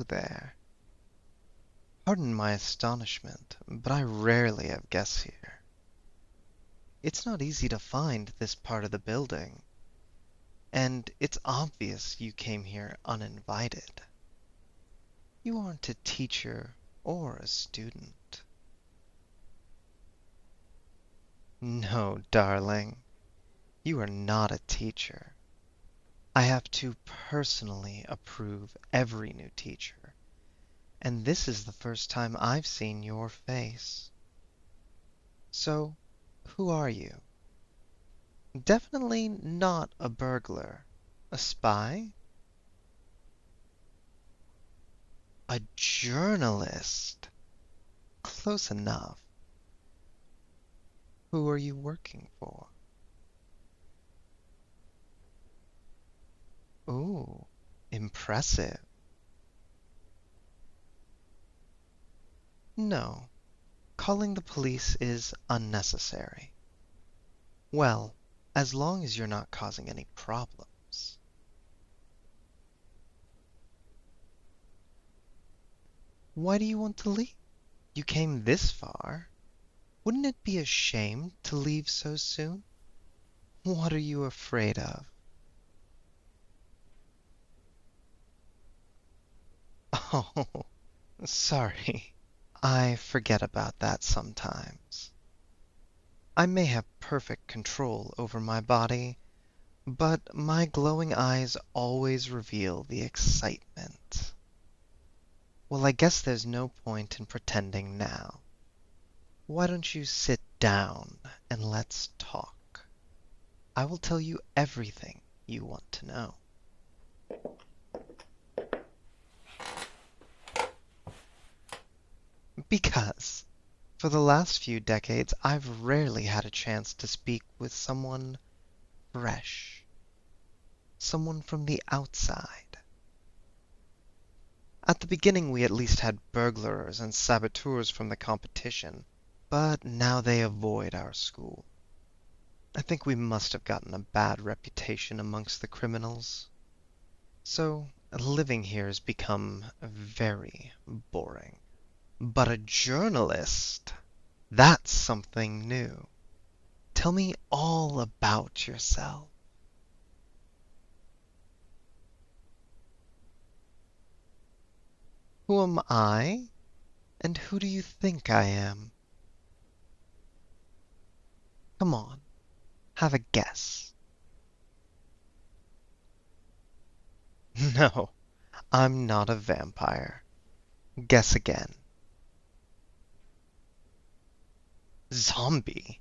there. Pardon my astonishment, but I rarely have guests here. It's not easy to find this part of the building, and it's obvious you came here uninvited. You aren't a teacher or a student. No, darling, you are not a teacher. I have to personally approve every new teacher, and this is the first time I've seen your face. So, who are you? Definitely not a burglar. A spy? A journalist. Close enough. Who are you working for? Ooh, impressive. No, calling the police is unnecessary. Well, as long as you're not causing any problems. Why do you want to leave? You came this far. Wouldn't it be a shame to leave so soon? What are you afraid of? Oh, sorry. I forget about that sometimes. I may have perfect control over my body, but my glowing eyes always reveal the excitement. Well, I guess there's no point in pretending now. Why don't you sit down and let's talk? I will tell you everything you want to know. Because for the last few decades, I've rarely had a chance to speak with someone fresh, someone from the outside. At the beginning, we at least had burglars and saboteurs from the competition, but now they avoid our school. I think we must have gotten a bad reputation amongst the criminals. So, living here has become very boring. But a journalist, that's something new. Tell me all about yourself. Who am I? And who do you think I am? Come on, have a guess. No, I'm not a vampire. Guess again. Zombie?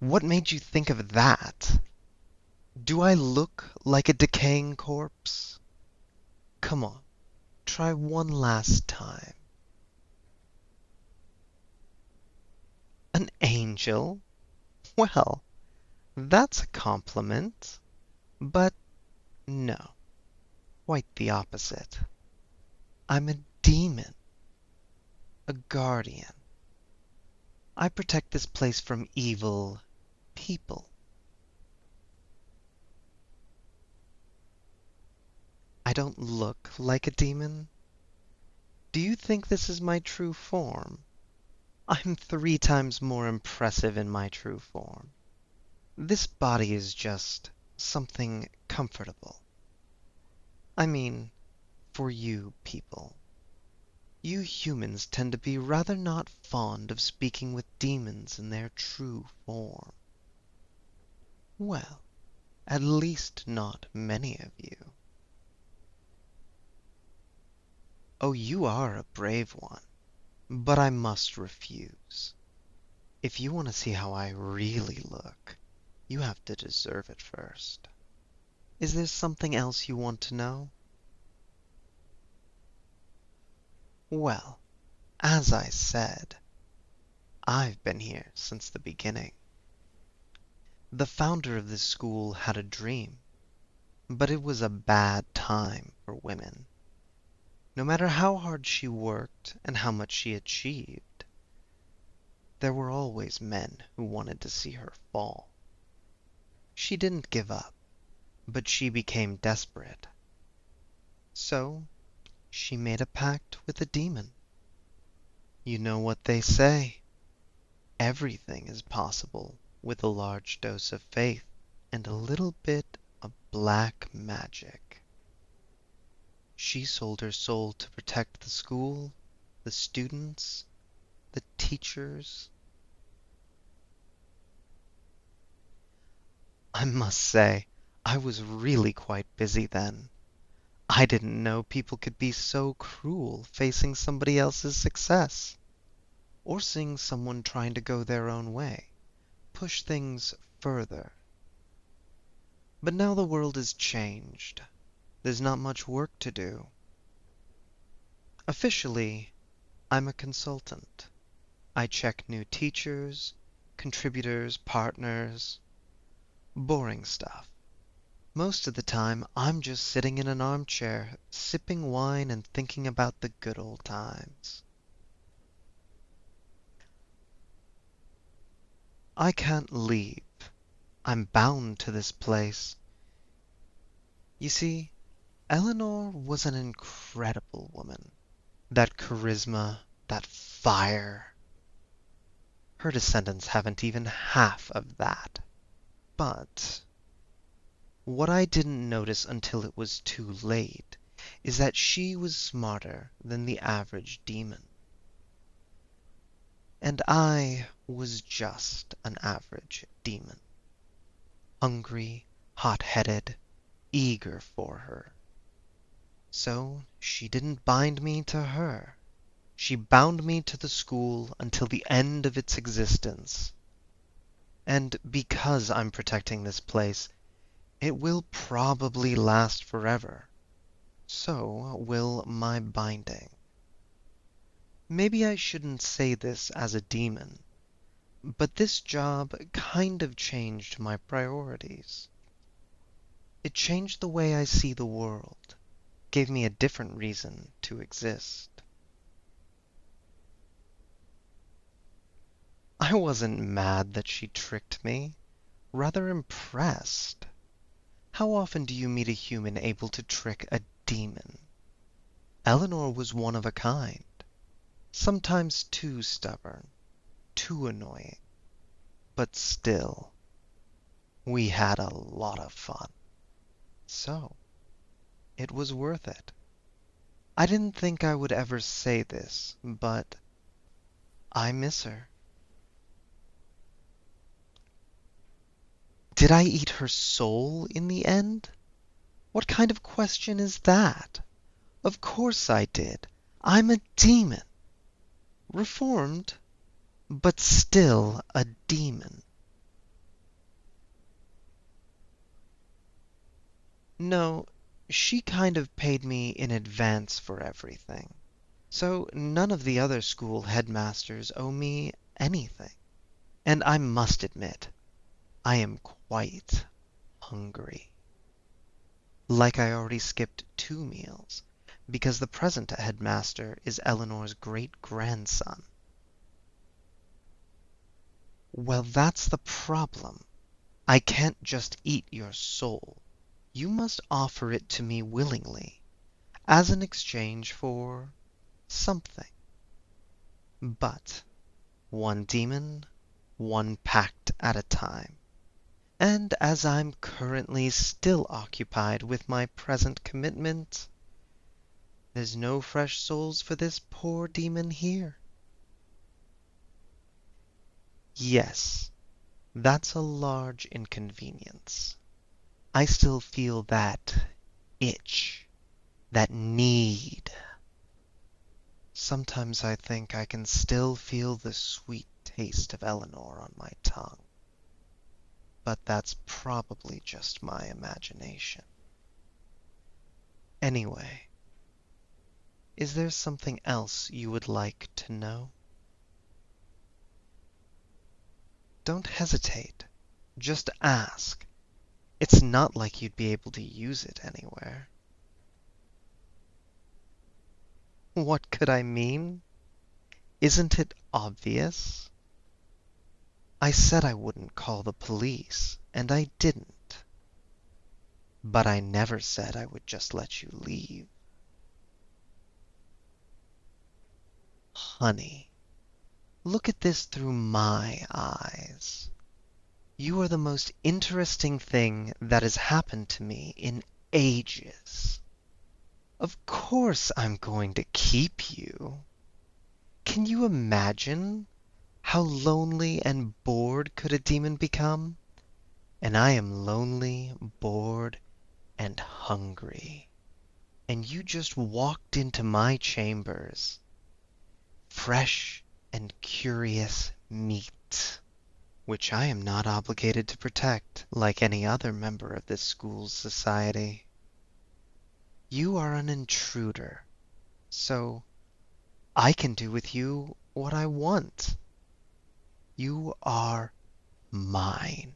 What made you think of that? Do I look like a decaying corpse? Come on, try one last time. An angel? Well, that's a compliment. But no, quite the opposite. I'm a demon, a guardian. I protect this place from evil people. I don't look like a demon. Do you think this is my true form? I'm 3 times more impressive in my true form. This body is just something comfortable. I mean, for you people. You humans tend to be rather not fond of speaking with demons in their true form. Well, at least not many of you. Oh, you are a brave one, but I must refuse. If you want to see how I really look, you have to deserve it first. Is there something else you want to know? Well, as I said, I've been here since the beginning. The founder of this school had a dream, but it was a bad time for women. No matter how hard she worked and how much she achieved, there were always men who wanted to see her fall. She didn't give up, but she became desperate. So She made a pact with a demon. You know what they say. Everything is possible with a large dose of faith and a little bit of black magic. She sold her soul to protect the school, the students, the teachers. I must say, I was really quite busy then. I didn't know people could be so cruel facing somebody else's success, or seeing someone trying to go their own way, push things further. But now the world has changed. There's not much work to do. Officially, I'm a consultant. I check new teachers, contributors, partners, boring stuff. Most of the time, I'm just sitting in an armchair, sipping wine and thinking about the good old times. I can't leave. I'm bound to this place. You see, Eleanor was an incredible woman. That charisma, that fire. Her descendants haven't even half of that. But what I didn't notice until it was too late is that she was smarter than the average demon. And I was just an average demon. Hungry, hot-headed, eager for her. So she didn't bind me to her. She bound me to the school until the end of its existence. And because I'm protecting this place, it will probably last forever. So will my binding. Maybe I shouldn't say this as a demon, but this job kind of changed my priorities. It changed the way I see the world, gave me a different reason to exist. I wasn't mad that she tricked me, rather impressed. How often do you meet a human able to trick a demon? Eleanor was one of a kind, sometimes too stubborn, too annoying, but still, we had a lot of fun. So, it was worth it. I didn't think I would ever say this, but I miss her. Did I eat her soul in the end? What kind of question is that? Of course I did. I'm a demon. Reformed, but still a demon. No, she kind of paid me in advance for everything. So none of the other school headmasters owe me anything. And I must admit, I am quite hungry. Like I already skipped 2 meals, because the present headmaster is Eleanor's great-grandson. Well, that's the problem. I can't just eat your soul. You must offer it to me willingly, as an exchange for something. But one demon, one pact at a time. And as I'm currently still occupied with my present commitment, there's no fresh souls for this poor demon here. Yes, that's a large inconvenience. I still feel that itch, that need. Sometimes I think I can still feel the sweet taste of Eleanor on my tongue. But that's probably just my imagination. Anyway, is there something else you would like to know? Don't hesitate. Just ask. It's not like you'd be able to use it anywhere. What could I mean? Isn't it obvious? I said I wouldn't call the police, and I didn't. But I never said I would just let you leave. Honey, look at this through my eyes. You are the most interesting thing that has happened to me in ages. Of course I'm going to keep you. Can you imagine how lonely and bored could a demon become? And I am lonely, bored, and hungry. And you just walked into my chambers. Fresh and curious meat, which I am not obligated to protect like any other member of this school's society. You are an intruder, so I can do with you what I want. You are mine.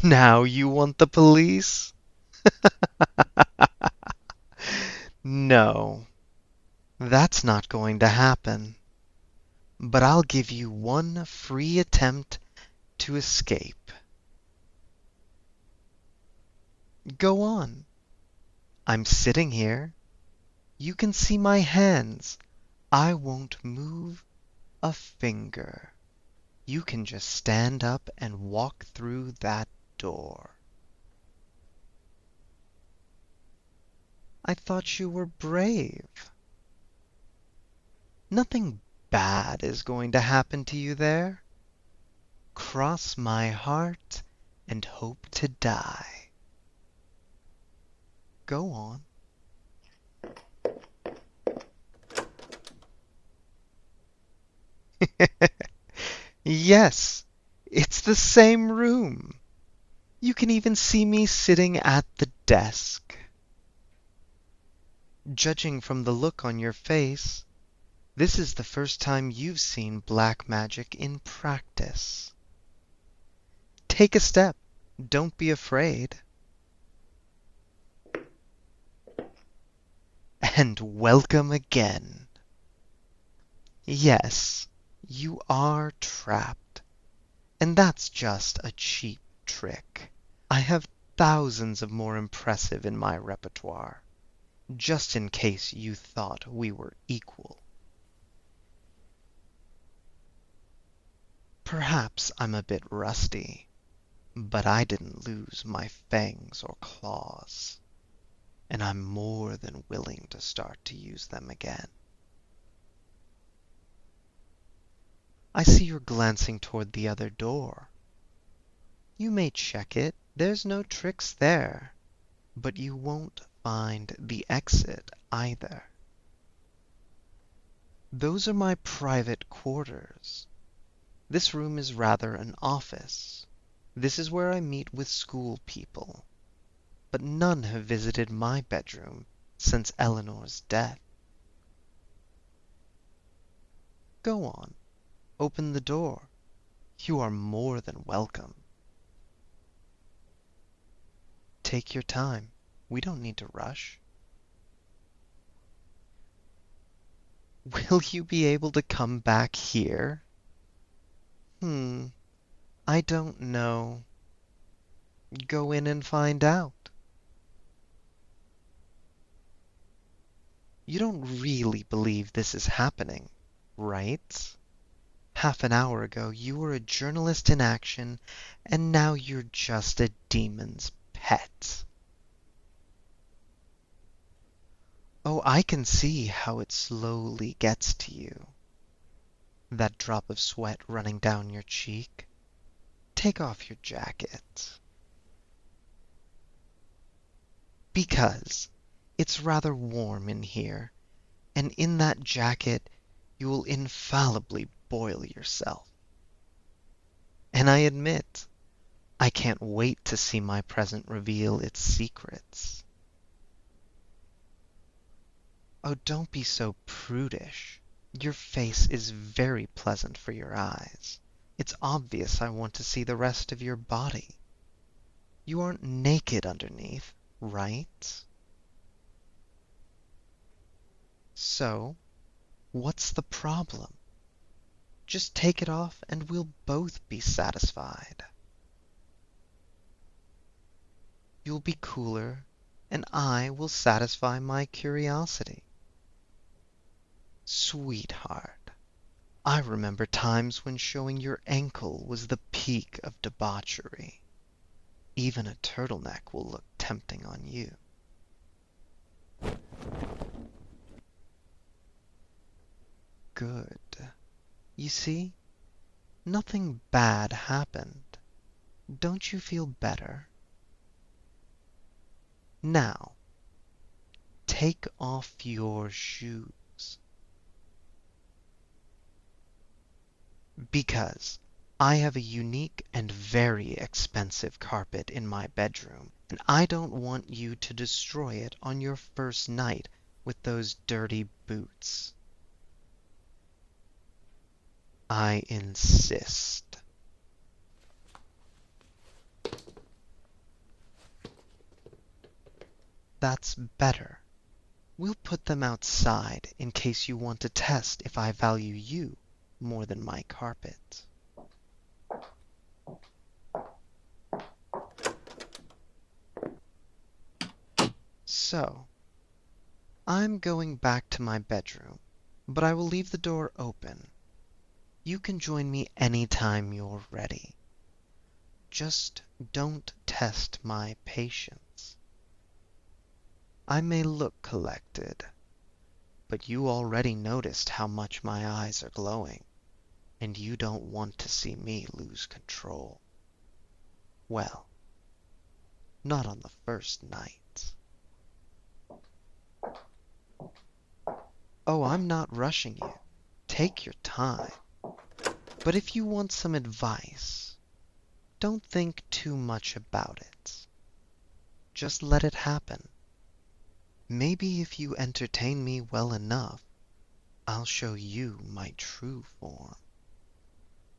Now you want the police? No, that's not going to happen. But I'll give you one free attempt to escape. Go on. I'm sitting here. You can see my hands. I won't move a finger. You can just stand up and walk through that door. I thought you were brave. Nothing bad is going to happen to you there. Cross my heart and hope to die. Go on. Yes, it's the same room. You can even see me sitting at the desk. Judging from the look on your face, this is the first time you've seen black magic in practice. Take a step. Don't be afraid. And welcome again. Yes, you are trapped. And that's just a cheap trick. I have thousands of more impressive in my repertoire, just in case you thought we were equal. Perhaps I'm a bit rusty, but I didn't lose my fangs or claws, and I'm more than willing to start to use them again. I see you're glancing toward the other door. You may check it, there's no tricks there, but you won't find the exit either. Those are my private quarters. This room is rather an office. This is where I meet with school people, but none have visited my bedroom since Eleanor's death. Go on, open the door. You are more than welcome. Take your time. We don't need to rush. Will you be able to come back here? I don't know. Go in and find out. You don't really believe this is happening, right? Half an hour ago you were a journalist in action, and now you're just a demon's pet. Oh, I can see how it slowly gets to you. That drop of sweat running down your cheek. Take off your jacket. Because it's rather warm in here, and in that jacket you will infallibly boil yourself. And I admit, I can't wait to see my present reveal its secrets. Oh, don't be so prudish. Your face is very pleasant for your eyes. It's obvious I want to see the rest of your body. You aren't naked underneath, right? So, what's the problem? Just take it off and we'll both be satisfied. You'll be cooler and I will satisfy my curiosity. Sweetheart, I remember times when showing your ankle was the peak of debauchery. Even a turtleneck will look tempting on you. Good. You see, nothing bad happened. Don't you feel better? Now, take off your shoes. Because I have a unique and very expensive carpet in my bedroom, and I don't want you to destroy it on your first night with those dirty boots. I insist. That's better. We'll put them outside in case you want to test if I value you more than my carpet. So, I'm going back to my bedroom, but I will leave the door open. You can join me anytime you're ready. Just don't test my patience. I may look collected, but you already noticed how much my eyes are glowing, and you don't want to see me lose control. Well, not on the first night. Oh, I'm not rushing you. Take your time. But if you want some advice, don't think too much about it. Just let it happen. Maybe if you entertain me well enough, I'll show you my true form.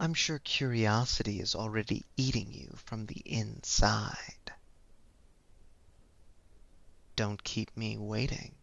I'm sure curiosity is already eating you from the inside. Don't keep me waiting.